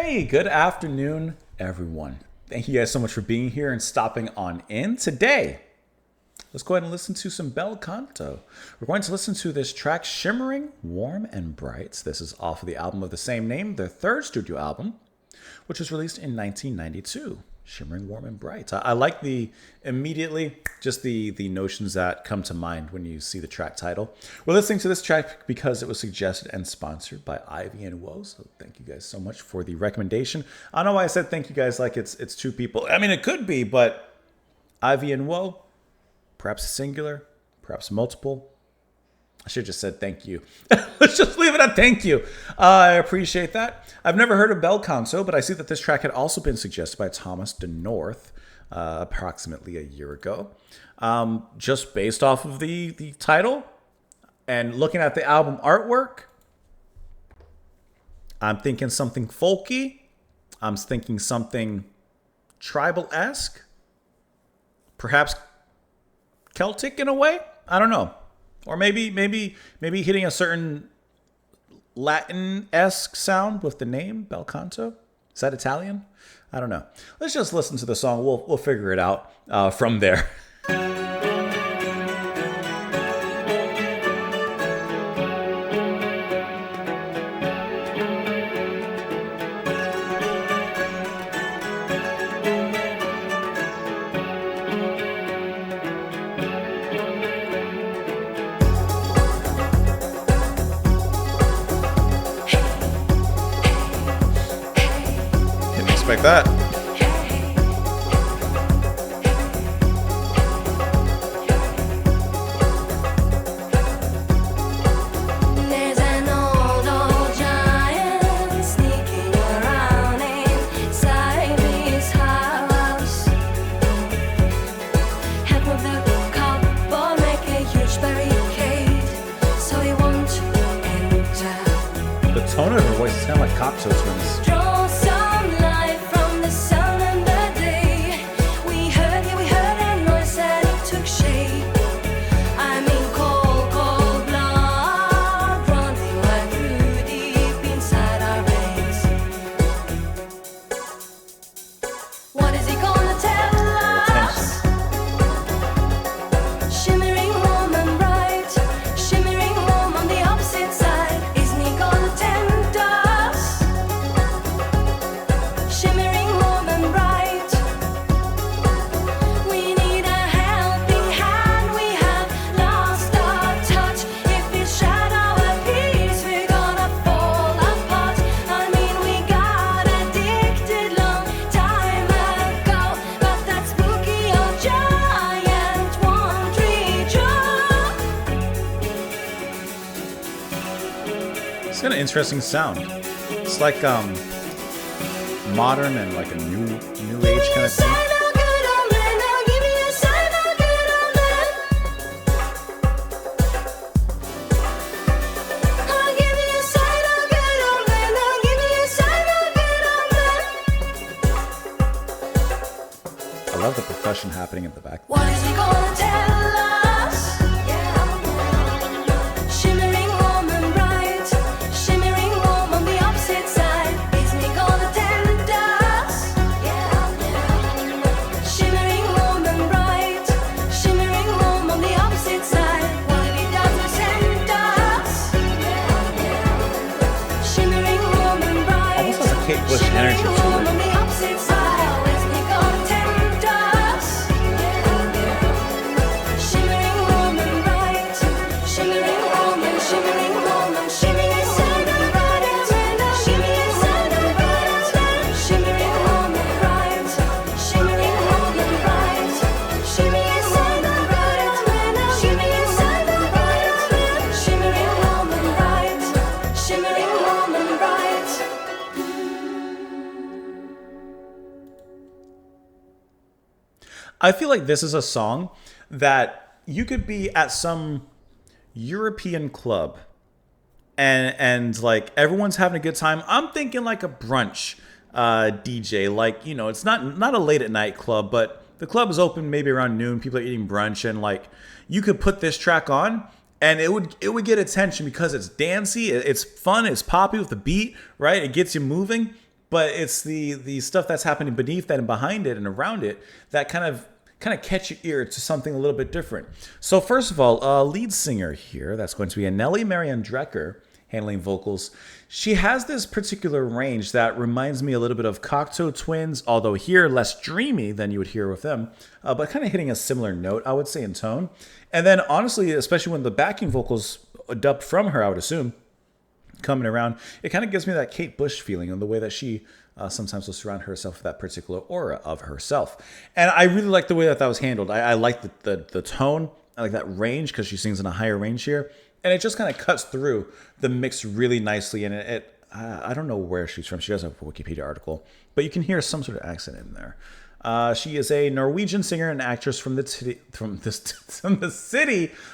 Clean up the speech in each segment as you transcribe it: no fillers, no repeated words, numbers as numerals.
Hey, good afternoon, everyone. Thank you guys so much for being here and stopping on in. Today, let's go ahead and listen to some bel canto. We're going to listen to this track, Shimmering, Warm and Bright. This is off of the album of the same name, their third studio album, which was released in 1992. Shimmering, Warm and Bright. I like the notions that come to mind when you see the track title. We're listening to this track because it was suggested and sponsored by Ivy and Woe. So thank you guys so much for the recommendation. I don't know why I said thank you guys like it's two people. I mean, it could be, but Ivy and Woe, perhaps singular, perhaps multiple. I should have just said thank you. Let's just leave it at thank you. I appreciate that. I've never heard of bel canto, but I see that this track had also been suggested by Thomas DeNorth approximately a year ago. Just based off of the title and looking at the album artwork, I'm thinking something folky. I'm thinking something tribal-esque. Perhaps Celtic in a way. I don't know. Or maybe hitting a certain Latin-esque sound with the name bel canto. Is that Italian? I don't know. Let's just listen to the song. We'll figure it out from there. Expect that. There's an old giant sneaking around inside this house. Help move the cupboard, make a huge barricade so he won't enter. The tone of her voice is kind of like Cocteau Twins. Draw some light from the sun and the day. We heard a noise and it took shape. I mean cold, cold blood running right through deep inside our veins. What is he gonna tell us? Shimmering warm and bright, shimmering warm on the opposite side. Isn't he gonna tempt us? Shimmering warm and bright. We need a helping hand. We have lost our touch. If we shadow appears, we're gonna fall apart. I mean, we got addicted long time ago, but that spooky old giant won't reach us. It's got an interesting sound. It's like modern and like a new age kind of thing. Sign of good old man, I'll give you a sign of good old man. I'll give you a sign of good old man. I'll give you a sign of good old man. I love the percussion happening in the back. What is he gonna tell us? Shimmering warm and bright, shimmering warm on the opposite side. Isn't he gonna tempt us? Shimmering warm and bright, shimmering warm on the opposite side. What if he doesn't tempt us? Shimmering warm and bright, Almost has a Kate Bush energy shimmering to warm it. on the opposite side. Isn't he gonna tempt us? Shimmering warm and bright, shimmering warm and shimmering warm and shimmering warm and bright, shimmering warm and bright, shimmering warm and bright, shimmering warm and bright, shimmering warm and bright, shimmering warm and bright, shimmering warm and bright, shimmering warm and bright. I feel like this is a song that you could be at some European club and like everyone's having a good time. I'm thinking like a brunch DJ, like, you know, it's not a late at night club, but the club is open maybe around noon. People are eating brunch, and like you could put this track on and it would get attention because it's dancey, it's fun, it's poppy with the beat, right? It gets you moving. but it's the stuff that's happening beneath that and behind it and around it that kind of catch your ear to something a little bit different. So first of all, lead singer here, that's going to be Anneli Marianne Drecker, handling vocals. She has this particular range that reminds me a little bit of Cocteau Twins, although here less dreamy than you would hear with them, but kind of hitting a similar note, I would say, in tone. And then honestly, especially when the backing vocals dubbed from her, I would assume, coming around, it kind of gives me that Kate Bush feeling in the way that she sometimes will surround herself with that particular aura of herself. And I really like the way that was handled. I like the tone. I like that range because she sings in a higher range here. And it just kind of cuts through the mix really nicely. And I don't know where she's from. She does have a Wikipedia article, but you can hear some sort of accent in there. She is a Norwegian singer and actress from the city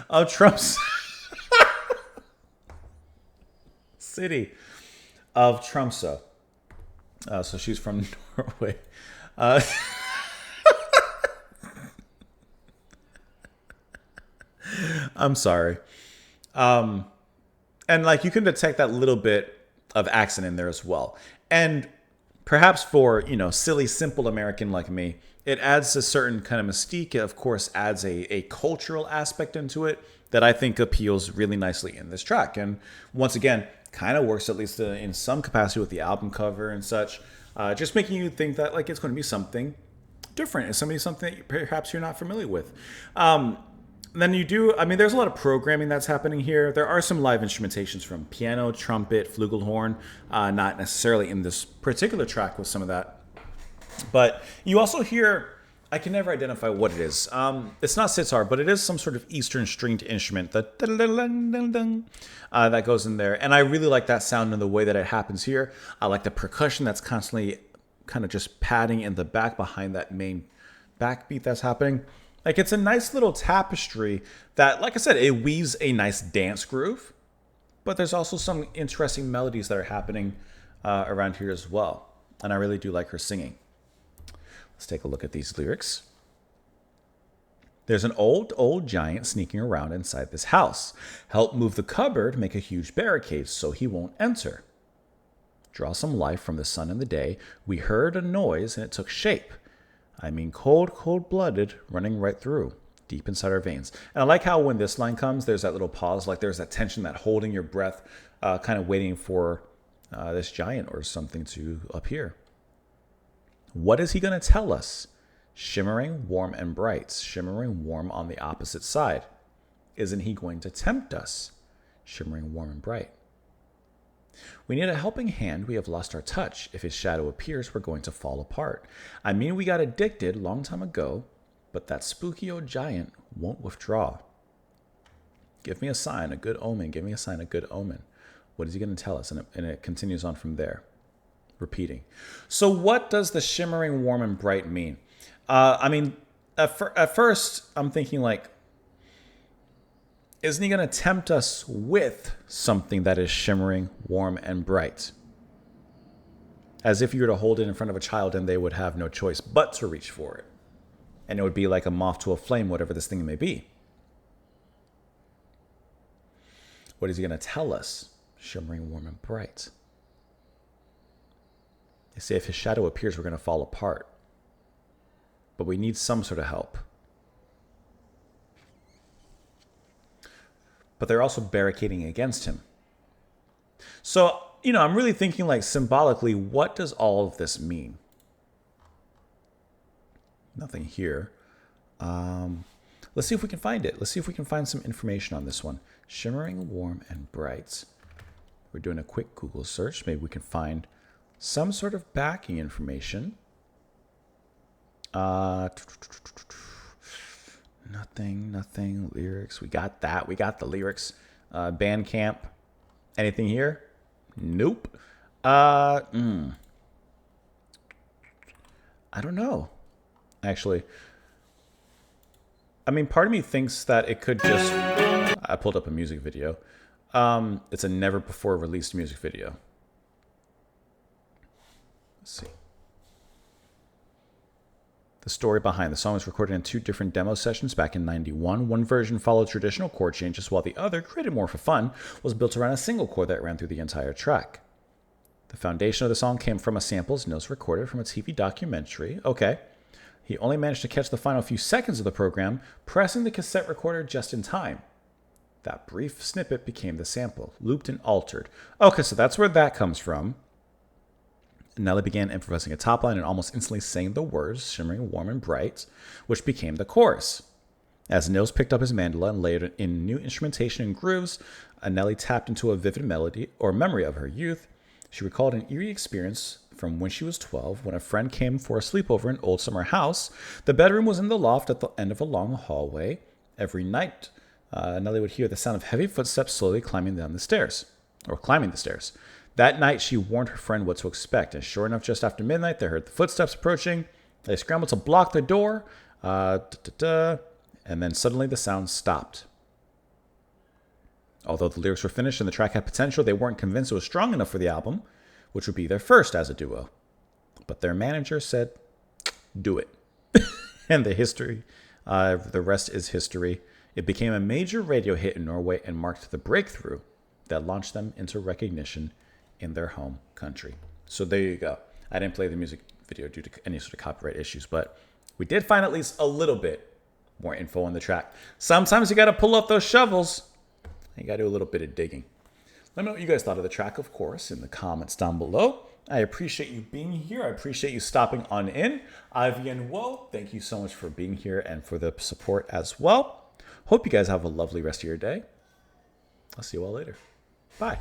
of Tromsø. City of Tromsø. So she's from Norway. I'm sorry. And like you can detect that little bit of accent in there as well. And perhaps for, silly, simple American like me, it adds a certain kind of mystique. It, of course, adds a cultural aspect into it that I think appeals really nicely in this track. And once again, kind of works at least in some capacity with the album cover and such, just making you think that like it's going to be something different. It's something that perhaps you're not familiar with. Then you do, there's a lot of programming that's happening here. There are some live instrumentations from piano, trumpet, flugelhorn, not necessarily in this particular track with some of that. But you also hear, I can never identify what it is. It's not sitar, but it is some sort of Eastern stringed instrument that goes in there. And I really like that sound and the way that it happens here. I like the percussion that's constantly kind of just padding in the back behind that main backbeat that's happening. Like it's a nice little tapestry that, like I said, it weaves a nice dance groove. But there's also some interesting melodies that are happening around here as well. And I really do like her singing. Let's take a look at these lyrics. There's an old giant sneaking around inside this house. Help move the cupboard, make a huge barricade so he won't enter. Draw some life from the sun and the day. We heard a noise and it took shape. Cold-blooded, running right through, deep inside our veins. And I like how when this line comes, there's that little pause, like there's that tension, that holding your breath, kind of waiting for this giant or something to appear. What is he going to tell us? Shimmering, warm, and bright. Shimmering, warm on the opposite side. Isn't he going to tempt us? Shimmering, warm, and bright. We need a helping hand. We have lost our touch. If his shadow appears, we're going to fall apart. We got addicted long time ago, but that spooky old giant won't withdraw. Give me a sign, a good omen. Give me a sign, a good omen. What is he going to tell us? And it continues on from there. Repeating. So what does the shimmering, warm, and bright mean? At first, I'm thinking like, isn't he going to tempt us with something that is shimmering, warm, and bright? As if you were to hold it in front of a child and they would have no choice but to reach for it. And it would be like a moth to a flame, whatever this thing may be. What is he going to tell us? Shimmering, warm, and bright. They say if his shadow appears, we're going to fall apart. But we need some sort of help. But they're also barricading against him. So, I'm really thinking like symbolically, what does all of this mean? Nothing here. Let's see if we can find it. Let's see if we can find some information on this one. Shimmering, warm, and bright. We're doing a quick Google search. Maybe we can find some sort of backing information. Nothing. Lyrics. We got that. We got the lyrics. Bandcamp. Anything here? Nope. I don't know. Actually. Part of me thinks that it could just... I pulled up a music video. It's a never before released music video. Let's see. The story behind the song was recorded in 2 different demo sessions back in '91. One version followed traditional chord changes, while the other, created more for fun, was built around a single chord that ran through the entire track. The foundation of the song came from a sample Nils recorded from a TV documentary. Okay. He only managed to catch the final few seconds of the program, pressing the cassette recorder just in time. That brief snippet became the sample, looped and altered. Okay, so that's where that comes from. Nelly began improvising a top line and almost instantly sang the words, shimmering, warm, and bright, which became the chorus. As Nils picked up his mandolin and layered in new instrumentation and grooves, Nelly tapped into a vivid melody or memory of her youth. She recalled an eerie experience from when she was 12 when a friend came for a sleepover in an old summer house. The bedroom was in the loft at the end of a long hallway. Every night, Nelly would hear the sound of heavy footsteps slowly climbing the stairs. That night, she warned her friend what to expect, and sure enough, just after midnight, they heard the footsteps approaching. They scrambled to block the door, and then suddenly the sound stopped. Although the lyrics were finished and the track had potential, they weren't convinced it was strong enough for the album, which would be their first as a duo. But their manager said, do it. And the rest is history. It became a major radio hit in Norway and marked the breakthrough that launched them into recognition in their home country. So there you go. I didn't play the music video due to any sort of copyright issues, but we did find at least a little bit more info on the track. Sometimes you got to pull up those shovels. You got to do a little bit of digging. Let me know what you guys thought of the track, of course, in the comments down below. I appreciate you being here. I appreciate you stopping on in. Ivy and Woe, thank you so much for being here and for the support as well. Hope you guys have a lovely rest of your day. I'll see you all later. Bye.